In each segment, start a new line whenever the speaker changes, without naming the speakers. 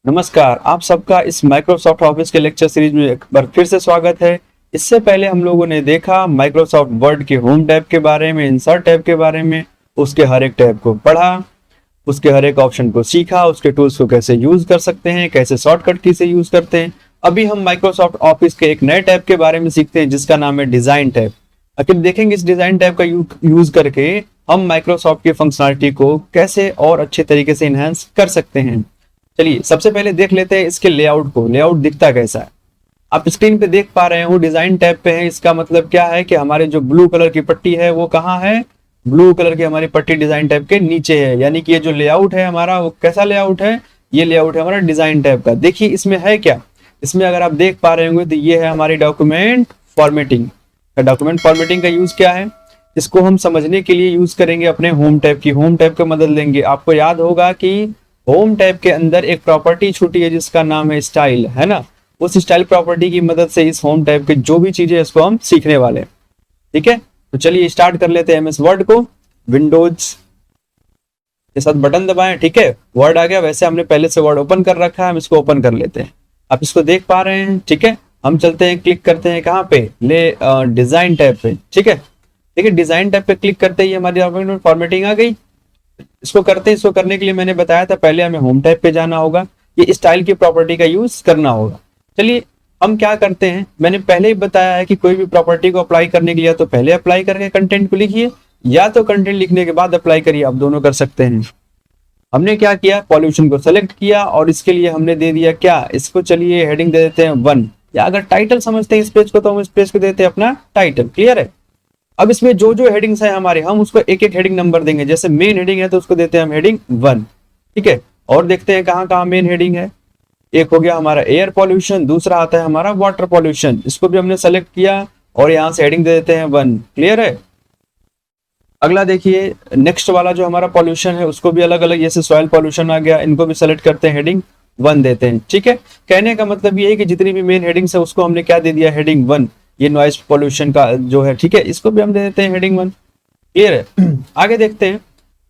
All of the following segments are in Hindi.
नमस्कार, आप सबका इस माइक्रोसॉफ्ट ऑफिस के लेक्चर सीरीज में एक बार फिर से स्वागत है। इससे पहले हम लोगों ने देखा माइक्रोसॉफ्ट वर्ड के होम टैब के बारे में, इंसर्ट टैब के बारे में, उसके हर एक टैब को पढ़ा, उसके हर एक ऑप्शन को सीखा, उसके टूल्स को कैसे यूज कर सकते हैं, कैसे शॉर्टकट की से यूज करते हैं। अभी हम माइक्रोसॉफ्ट ऑफिस के एक नए टैब के बारे में सीखते हैं जिसका नाम है डिजाइन टैब। आखिर देखेंगे इस डिजाइन टैब का यूज करके हम माइक्रोसॉफ्ट की फंक्शनलिटी को कैसे और अच्छे तरीके से इनहेंस कर सकते हैं। चलिए सबसे पहले देख लेते हैं इसके लेआउट को। लेआउट दिखता कैसा है, आप स्क्रीन पे देख पा रहे हो, डिजाइन टैब पे है। इसका मतलब क्या है कि हमारे जो ब्लू कलर की पट्टी है वो कहाँ है, ब्लू कलर की हमारी पट्टी डिजाइन टैब के नीचे है। यानी कि ये जो लेआउट है हमारा वो कैसा लेआउट है, ये लेआउट है हमारा डिजाइन टैब का। देखिए इसमें है क्या, इसमें अगर आप देख पा रहे होंगे तो ये है हमारी डॉक्यूमेंट फॉर्मेटिंग। डॉक्यूमेंट फॉर्मेटिंग का यूज क्या है, इसको हम समझने के लिए यूज करेंगे अपने होम टैब की। होम टैब का मदद लेंगे। आपको याद होगा कि होम टैब के अंदर एक प्रॉपर्टी छूटी है जिसका नाम है स्टाइल, है ना। उस स्टाइल प्रॉपर्टी की मदद से इस होम टैब के जो भी चीजें इसको हम सीखने वाले हैं। ठीक है, तो चलिए स्टार्ट कर लेते हैं एमएस वर्ड को। विंडोज के साथ बटन दबाएं। ठीक है, वर्ड आ गया। वैसे हमने पहले से वर्ड ओपन कर रखा है, हम इसको ओपन कर लेते हैं। आप इसको देख पा रहे हैं। ठीक है, हम चलते हैं, क्लिक करते हैं कहाँ पे, डिजाइन टैब पे। ठीक है, देखिए डिजाइन टैब पे क्लिक करते ही हमारी फॉर्मेटिंग आ गई। इसको करने के लिए मैंने बताया था पहले हमें होम टैब पे जाना होगा, ये स्टाइल की प्रॉपर्टी का यूज करना होगा। चलिए हम क्या करते हैं, मैंने पहले ही बताया है कि कोई भी प्रॉपर्टी को अप्लाई करने के लिए तो पहले अप्लाई करके कंटेंट को लिखिए, या तो कंटेंट लिखने के बाद अप्लाई करिए, आप दोनों कर सकते हैं। हमने क्या किया, पॉल्यूशन को सेलेक्ट किया और इसके लिए हमने दे दिया क्या, इसको चलिए हेडिंग दे देते हैं 1, या अगर टाइटल समझते हैं इस पेज को तो हम इस पेज को देते हैं अपना टाइटल। क्लियर है। अब इसमें जो जो हेडिंग्स है हमारे, हम उसको एक एक हेडिंग नंबर देंगे। जैसे मेन हेडिंग है तो उसको देते हैं हम हेडिंग 1। ठीक है, और देखते हैं कहाँ कहाँ मेन हेडिंग है। एक हो गया हमारा एयर पॉल्यूशन, दूसरा आता है हमारा वाटर पॉल्यूशन, इसको भी हमने सेलेक्ट किया और यहाँ से हेडिंग दे देते हैं 1। क्लियर है। अगला देखिए, नेक्स्ट वाला जो हमारा पॉल्यूशन है उसको भी अलग अलग, जैसे सॉइल पॉल्यूशन आ गया, इनको भी सेलेक्ट करते हैं, हेडिंग 1 देते हैं। ठीक है, कहने का मतलब ये है कि जितनी भी मेन हेडिंग्स है उसको हमने क्या दे दिया, हेडिंग 1। ये नॉइस पॉल्यूशन का जो है, ठीक है, इसको भी हम दे देते हैं हेडिंग 1। क्लियर है। आगे देखते हैं,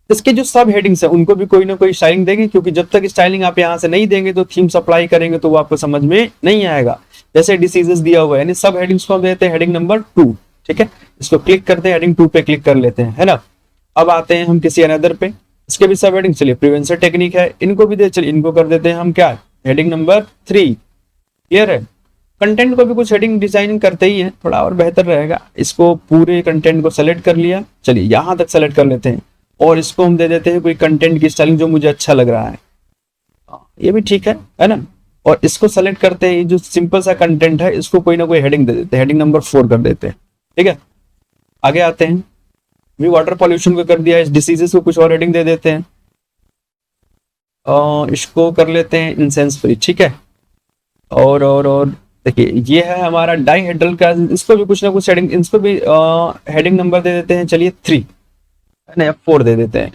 इसके जो सब हेडिंग्स है उनको भी कोई ना कोई स्टाइलिंग देंगे, क्योंकि जब तक स्टाइलिंग आप यहाँ से नहीं देंगे तो थीम्स अप्लाई करेंगे तो वो आपको समझ में नहीं आएगा। जैसे डिसीजेस दिया हुआ है, यानी सब हेडिंग्स को हम देते हैं हेडिंग नंबर 2। ठीक है, इसको क्लिक करते हैं, हेडिंग 2 पे क्लिक कर लेते हैं, है ना। अब आते हैं हम किसी अनदर पे, इसके भी सब हेडिंग, चलिए प्रिवेंशन टेक्निक है, इनको भी दे, चलिए इनको कर देते हैं हम क्या, हेडिंग नंबर 3। क्लियर है। कंटेंट को भी कुछ हेडिंग डिजाइनिंग करते ही है, थोड़ा और बेहतर रहेगा। इसको पूरे कंटेंट को सेलेक्ट कर लिया, चलिए यहां तक सेलेक्ट कर लेते हैं और इसको हम दे देते हैं कोई कंटेंट की स्टाइलिंग जो मुझे अच्छा लग रहा है। ये भी ठीक है ना। और इसको सेलेक्ट करते हैं, जो सिंपल सा कंटेंट है इसको कोई ना कोई हेडिंग दे देते हैं, हेडिंग नंबर 4 कर देते हैं। ठीक है, आगे आते हैं, भी वाटर पॉल्यूशन को कर दिया, इस डिसीजेस को कुछ और हेडिंग दे देते हैं, इसको कर लेते हैं इंसेंस फ्री। ठीक है, और देखिए ये है हमारा डाइहेड्रल का, इसको भी कुछ ना कुछ हेडिंग, इसको भी हेडिंग नंबर दे देते हैं, चलिए 3 या 4 दे देते हैं।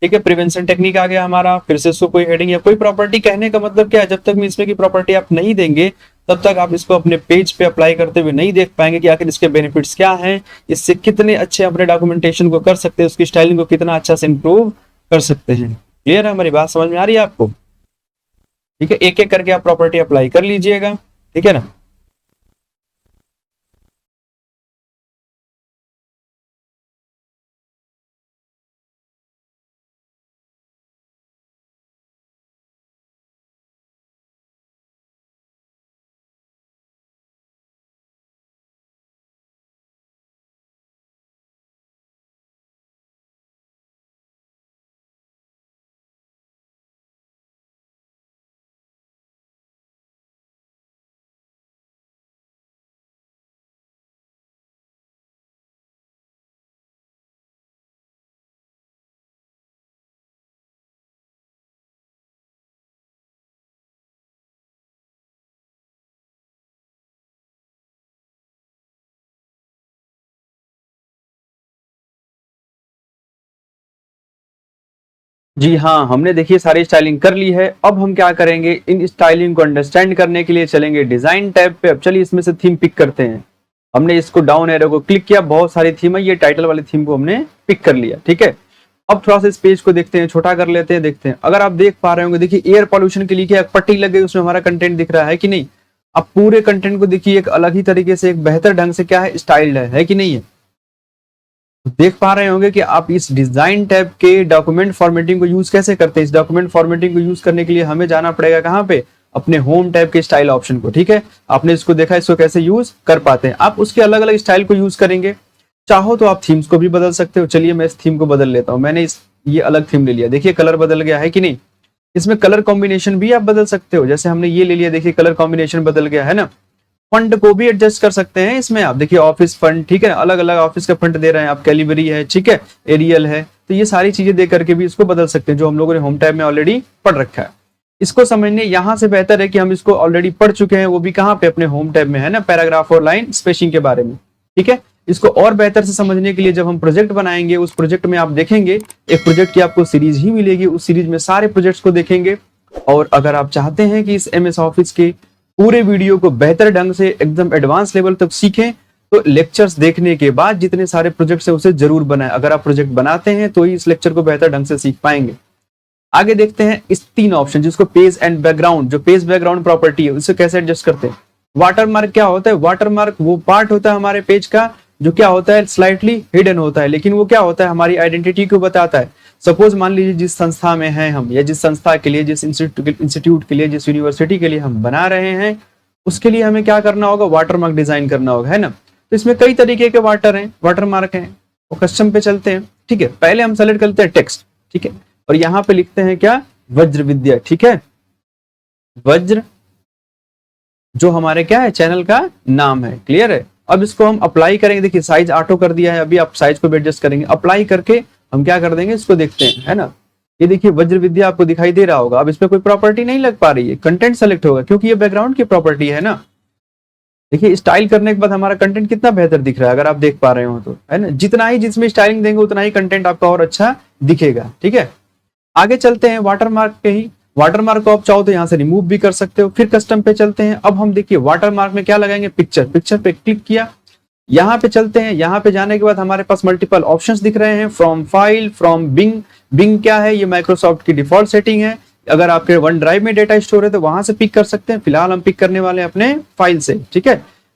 ठीक है, प्रिवेंशन टेक्निक आ गया हमारा, फिर से इसको कोई हेडिंग या कोई प्रॉपर्टी। कहने का मतलब क्या है, जब तक में इसमें की प्रॉपर्टी आप नहीं देंगे तब तक आप इसको अपने पेज पे अप्लाई करते हुए नहीं देख पाएंगे कि आखिर इसके बेनिफिट्स क्या हैं, इससे कितने अच्छे अपने डॉक्यूमेंटेशन को कर सकते हैं, उसकी स्टाइलिंग को कितना अच्छा से इंप्रूव कर सकते हैं। क्लियर है, हमारी बात समझ में आ रही है आपको। ठीक है, एक एक करके आप प्रॉपर्टी अप्लाई कर लीजिएगा। ठीक है ना। जी हाँ, हमने देखिए सारी स्टाइलिंग कर ली है। अब हम क्या करेंगे, इन स्टाइलिंग को अंडरस्टैंड करने के लिए चलेंगे डिजाइन टैब पे। अब चलिए इसमें से थीम पिक करते हैं। हमने इसको डाउन एरो को क्लिक किया, बहुत सारी थीम है, ये टाइटल वाली थीम को हमने पिक कर लिया। ठीक है, अब थोड़ा सा इस पेज को देखते हैं, छोटा कर लेते हैं, देखते हैं। अगर आप देख पा रहे होंगे, देखिए एयर पॉल्यूशन के लिए क्या एक पट्टी लग गई, उसमें हमारा कंटेंट दिख रहा है कि नहीं। अब पूरे कंटेंट को देखिए एक अलग ही तरीके से, एक बेहतर ढंग से क्या है, स्टाइल्ड है कि नहीं है। देख पा रहे होंगे कि आप इस डिजाइन टैब के डॉक्यूमेंट फॉर्मेटिंग को यूज कैसे करते हैं। इस डॉक्यूमेंट फॉर्मेटिंग को यूज करने के लिए हमें जाना पड़ेगा कहाँ पे, अपने होम टैब के स्टाइल ऑप्शन को। ठीक है, आपने इसको देखा, इसको कैसे यूज कर पाते हैं आप। उसके अलग अलग स्टाइल को यूज करेंगे। चाहो तो आप थीम्स को भी बदल सकते हो। चलिए मैं इस थीम को बदल लेता हूं। मैंने ये अलग थीम ले लिया, देखिए कलर बदल गया है कि नहीं। इसमें कलर कॉम्बिनेशन भी आप बदल सकते हो, जैसे हमने ये ले लिया, देखिए कलर कॉम्बिनेशन बदल गया है ना। फंड को भी एडजस्ट कर सकते हैं इसमें आप, देखिए ऑफिस फंड, ठीक है, अलग अलग ऑफिस का फंड दे रहे हैं आप, कैलिबरी है, ठीक है, एरियल है, तो ये सारी चीजें दे करके भी इसको बदल सकते हैं, जो हम लोगों ने होम टैब में ऑलरेडी पढ़ रखा है। इसको समझने यहाँ से बेहतर है कि हम इसको ऑलरेडी पढ़ चुके हैं, वो भी कहाँ पे, अपने होम टैब में है ना, पैराग्राफ और लाइन स्पेसिंग के बारे में। ठीक है, इसको और बेहतर से समझने के लिए जब हम प्रोजेक्ट बनाएंगे, उस प्रोजेक्ट में आप देखेंगे एक प्रोजेक्ट की आपको सीरीज ही मिलेगी, उस सीरीज में सारे प्रोजेक्ट्स को देखेंगे। और अगर आप चाहते हैं कि इस MS ऑफिस के पूरे वीडियो को बेहतर ढंग से एकदम एडवांस लेवल तक सीखें, तो लेक्चर्स देखने के बाद जितने सारे प्रोजेक्ट्स हैं उसे जरूर बनाएं। अगर आप प्रोजेक्ट बनाते हैं तो ही इस लेक्चर को बेहतर ढंग से सीख पाएंगे। आगे देखते हैं इस 3 ऑप्शन, जिसको पेज एंड बैकग्राउंड, जो पेज बैकग्राउंड प्रॉपर्टी है, उसे कैसे एडजस्ट करते हैं। वाटरमार्क क्या होता है, वाटरमार्क वो पार्ट होता है हमारे पेज का जो क्या होता है, स्लाइटली हिडन होता है, लेकिन वो क्या होता है, हमारी आइडेंटिटी को बताता है। सपोज मान लीजिए जिस संस्था में हैं हम, या जिस संस्था के लिए, जिस इंस्टीट्यूट के लिए, जिस यूनिवर्सिटी के लिए हम बना रहे हैं, उसके लिए हमें क्या करना होगा, वाटरमार्क डिजाइन करना होगा, है ना। तो इसमें कई तरीके के वाटरमार्क हैं, वो कस्टम पे चलते हैं। ठीक है, पहले हम सेलेक्ट करते हैं टेक्स्ट, ठीक है, और यहाँ पे लिखते हैं क्या, वज्र विद्या। ठीक है, वज्र जो हमारे क्या है, चैनल का नाम है। क्लियर है। अब इसको हम अप्लाई करेंगे, देखिए साइज ऑटो कर दिया है, अभी आप साइज को भी एडजस्ट करेंगे। अप्लाई करके हम क्या कर देंगे, इसको देखते हैं, है ना। ये देखिए वज्र विद्या आपको दिखाई दे रहा होगा। अब इसमें कोई प्रॉपर्टी नहीं लग पा रही है, कंटेंट सेलेक्ट होगा क्योंकि ये बैकग्राउंड की प्रॉपर्टी है ना। देखिए स्टाइल करने के बाद हमारा कंटेंट कितना बेहतर दिख रहा है, अगर आप देख पा रहे हो तो, है ना। जितना ही जिसमें स्टाइलिंग देंगे उतना ही कंटेंट आपका और अच्छा दिखेगा। ठीक है, आगे चलते हैं वाटरमार्क पे ही। वाटरमार्क को आप चाहो तो यहाँ से रिमूव भी कर सकते हो। फिर कस्टम पे चलते हैं। अब हम देखिए वाटरमार्क में क्या लगाएंगे, पिक्चर। पिक्चर पे क्लिक किया, यहाँ पे चलते हैं। यहाँ पे जाने के बाद हमारे पास मल्टीपल ऑप्शंस दिख रहे हैं, from file, from Bing. Bing क्या है, ये माइक्रोसॉफ्ट की डिफॉल्ट सेटिंग है। अगर आपके वन ड्राइव में डेटा स्टोर है तो वहां से पिक कर सकते हैं। फिलहाल हम पिक करने वाले हैं अपने फाइल से। ठीक है,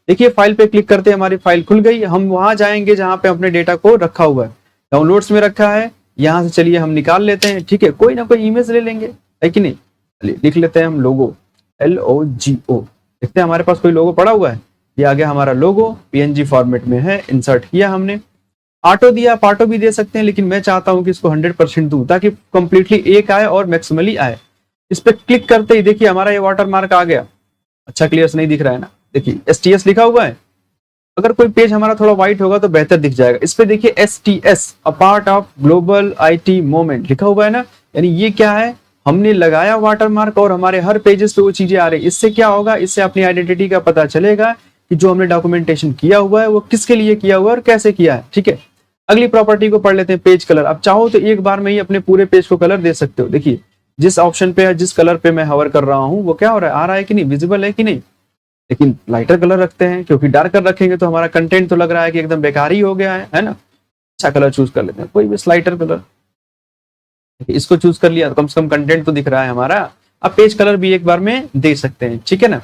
देखिए फाइल पे क्लिक करते हैं, हमारी फाइल खुल गई। हम वहां जाएंगे जहां पे अपने डेटा को रखा हुआ है, डाउनलोड्स में रखा है, यहाँ से चलिए हम निकाल लेते हैं। ठीक है, कोई ना कोई इमेज ले लेंगे, है कि नहीं। लिख लेते हैं हम लोगो, LOGO। देखते हैं हमारे पास कोई लोगो पड़ा हुआ है, ये आ गया हमारा लोगो, PNG फॉर्मेट में है, इंसर्ट किया हमने। ऑटो दिया, आप ऑटो भी दे सकते हैं, लेकिन मैं चाहता हूं कि इसको 100% दूं ताकि कंप्लीटली एक आए और मैक्सिमली आए। इस पे क्लिक करते ही देखिए हमारा ये वाटरमार्क आ गया। अच्छा क्लियर से नहीं दिख रहा है ना, देखिए STS लिखा हुआ है। अगर कोई पेज हमारा थोड़ा व्हाइट होगा तो बेहतर दिख जाएगा। इस पे देखिए STS, a part of global IT movement लिखा हुआ है ना, यानी ये क्या है, हमने लगाया वाटरमार्क और हमारे हर पेजेस पे वो चीजें आ रही। इससे क्या होगा, इससे अपनी आइडेंटिटी का पता चलेगा कि जो हमने डॉक्यूमेंटेशन किया हुआ है वो किसके लिए किया हुआ है और कैसे किया है। ठीक है, अगली प्रॉपर्टी को पढ़ लेते हैं, पेज कलर। अब चाहो तो एक बार में ही अपने पूरे पेज को कलर दे सकते हो। देखिए जिस ऑप्शन पे है, जिस कलर पे मैं हवर कर रहा हूँ, वो क्या हो रहा है, आ रहा है कि नहीं, विजिबल है कि नहीं। लेकिन लाइटर कलर रखते हैं, क्योंकि डार्कर रखेंगे तो हमारा कंटेंट तो लग रहा है कि एकदम बेकार ही हो गया है ना। अच्छा कलर चूज कर लेते हैं, कोई भी लाइटर कलर, इसको चूज कर लिया तो कम से कम कंटेंट तो दिख रहा है हमारा। अब पेज कलर भी एक बार में दे सकते हैं, ठीक है ना।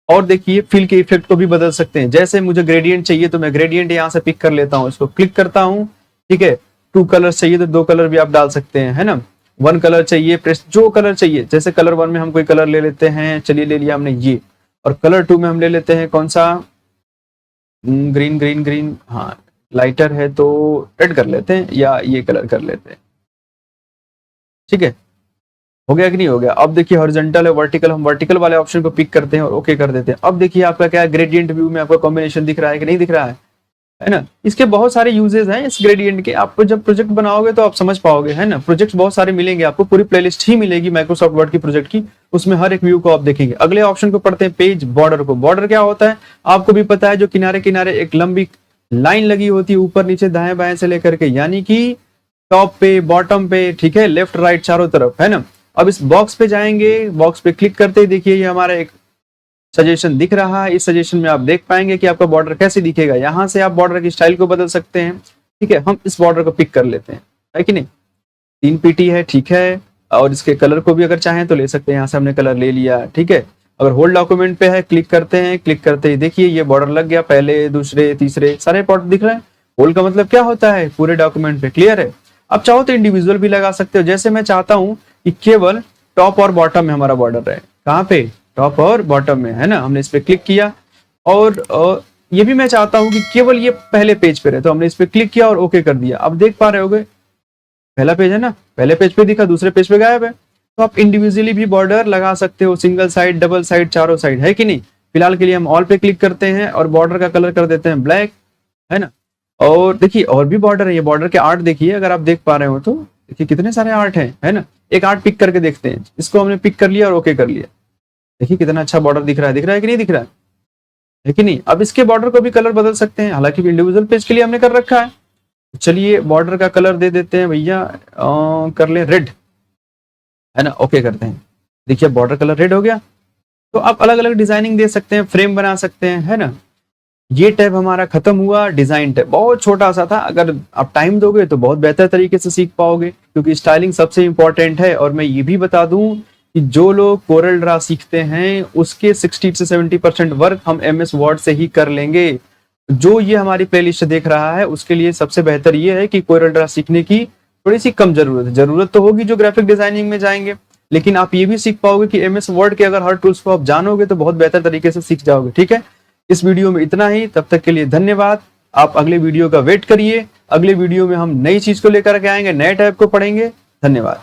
और देखिए फिल के इफेक्ट को भी बदल सकते हैं। जैसे मुझे ग्रेडियंट चाहिए तो मैं ग्रेडियंट यहाँ से पिक कर लेता हूँ, इसको क्लिक करता हूँ। ठीक है, 2 कलर चाहिए तो 2 कलर भी आप डाल सकते हैं, है ना। 1 कलर चाहिए, प्रेस जो कलर चाहिए। जैसे कलर 1 में हम कोई कलर ले लेते हैं, चलिए ले लिया हमने ये। और कलर 2 में हम ले लेते हैं कौन सा, ग्रीन ग्रीन ग्रीन, हाँ लाइटर है तो रेड कर लेते हैं, या ये कलर कर लेते हैं। ठीक है, हो गया कि नहीं हो गया। अब देखिए हॉरिजॉन्टल है, वर्टिकल, हम वर्टिकल वाले ऑप्शन को पिक करते हैं और ओके कर देते हैं। अब देखिए आपका क्या है, ग्रेडियंट व्यू में आपका कॉम्बिनेशन दिख रहा है कि नहीं दिख रहा है ना। इसके बहुत सारे यूजेस हैं इस ग्रेडियंट के। आप जब प्रोजेक्ट बनाओगे तो आप समझ पाओगे, है ना। प्रोजेक्ट्स बहुत सारे मिलेंगे आपको, पूरी प्लेलिस्ट ही मिलेगी माइक्रोसॉफ्ट वर्ड की प्रोजेक्ट की, उसमें हर एक व्यू को आप देखेंगे। अगले ऑप्शन को पढ़ते हैं, पेज बॉर्डर को। बॉर्डर क्या होता है आपको भी पता है, जो किनारे किनारे एक लंबी लाइन लगी होती है ऊपर नीचे दाएं बाएं से लेकर के, यानी कि टॉप पे बॉटम पे, ठीक है, लेफ्ट राइट चारों तरफ, है ना। अब इस बॉक्स पे जाएंगे, बॉक्स पे क्लिक करते ही देखिए ये हमारा एक सजेशन दिख रहा है। इस सजेशन में आप देख पाएंगे कि आपका बॉर्डर कैसे दिखेगा। यहाँ से आप बॉर्डर की स्टाइल को बदल सकते हैं। ठीक है, हम इस बॉर्डर को पिक कर लेते हैं, है कि नहीं। 3 पीटी है, ठीक है। और इसके कलर को भी अगर चाहें तो ले सकते हैं, यहाँ से हमने कलर ले लिया, ठीक है। अगर होल डॉक्यूमेंट पे है, क्लिक करते हैं, क्लिक करते ही देखिए ये बॉर्डर लग गया, पहले दूसरे तीसरे सारे बॉर्डर दिख रहे हैं। होल का मतलब क्या होता है, पूरे डॉक्यूमेंट पे, क्लियर है। अब चाहो तो इंडिविजुअल भी लगा सकते हो, जैसे मैं चाहता हूं कि केवल टॉप और बॉटम में हमारा बॉर्डर रहे। कहाँ पे, टॉप और बॉटम में, है ना। हमने इस पे क्लिक किया और ये भी मैं चाहता हूं कि केवल ये पहले पेज पे रहे, तो हमने इस पे क्लिक किया और ओके कर दिया। अब देख पा रहे होगे पहला पेज है ना, पहले पेज पे दिखा, दूसरे पेज पे गायब है। तो आप इंडिविजुअली भी बॉर्डर लगा सकते हो, सिंगल साइड, डबल साइड, चारों साइड, है कि नहीं। फिलहाल के लिए हम ऑल पे क्लिक करते हैं और बॉर्डर का कलर कर देते हैं ब्लैक, है ना। और देखिए और भी बॉर्डर है, ये बॉर्डर के आर्ट देखिए, अगर आप देख पा रहे हो तो देखिए कितने सारे आर्ट हैं, है ना। एक आर्ट पिक करके देखते हैं, इसको हमने पिक कर लिया और ओके कर लिया। देखिए कितना अच्छा बॉर्डर दिख रहा है, दिख रहा है कि नहीं दिख रहा है कि नहीं। अब इसके बॉर्डर को भी कलर बदल सकते हैं, हालांकि इंडिविजुअल पेज के लिए हमने कर रखा है। चलिए बॉर्डर का कलर दे देते हैं भैया, कर ले रेड, है ना, ओके करते हैं। देखिए बॉर्डर कलर रेड हो गया। तो आप अलग अलग डिजाइनिंग दे सकते हैं, फ्रेम बना सकते हैं, है ना। ये टैब हमारा खत्म हुआ, डिजाइन टैब बहुत छोटा सा था, अगर आप टाइम दोगे तो बहुत बेहतर तरीके से सीख पाओगे, क्योंकि स्टाइलिंग सबसे इंपॉर्टेंट है। और मैं ये भी बता दूं कि जो लोग कोरल ड्रा सीखते हैं उसके 60 से 70% वर्क हम MS वर्ड से ही कर लेंगे। जो ये हमारी प्लेलिस्ट देख रहा है उसके लिए सबसे बेहतर ये है कि कोरल ड्रा सीखने की थोड़ी सी कम जरूरत है। जरूरत तो होगी जो ग्राफिक डिजाइनिंग में जाएंगे, लेकिन आप ये भी सीख पाओगे कि MS वर्ड के अगर हर टूल्स को आप जानोगे तो बहुत बेहतर तरीके से सीख जाओगे, ठीक है। इस वीडियो में इतना ही, तब तक के लिए धन्यवाद। आप अगले वीडियो का वेट करिए, अगले वीडियो में हम नई चीज को लेकर के आएंगे, नए टैब को पढ़ेंगे। धन्यवाद।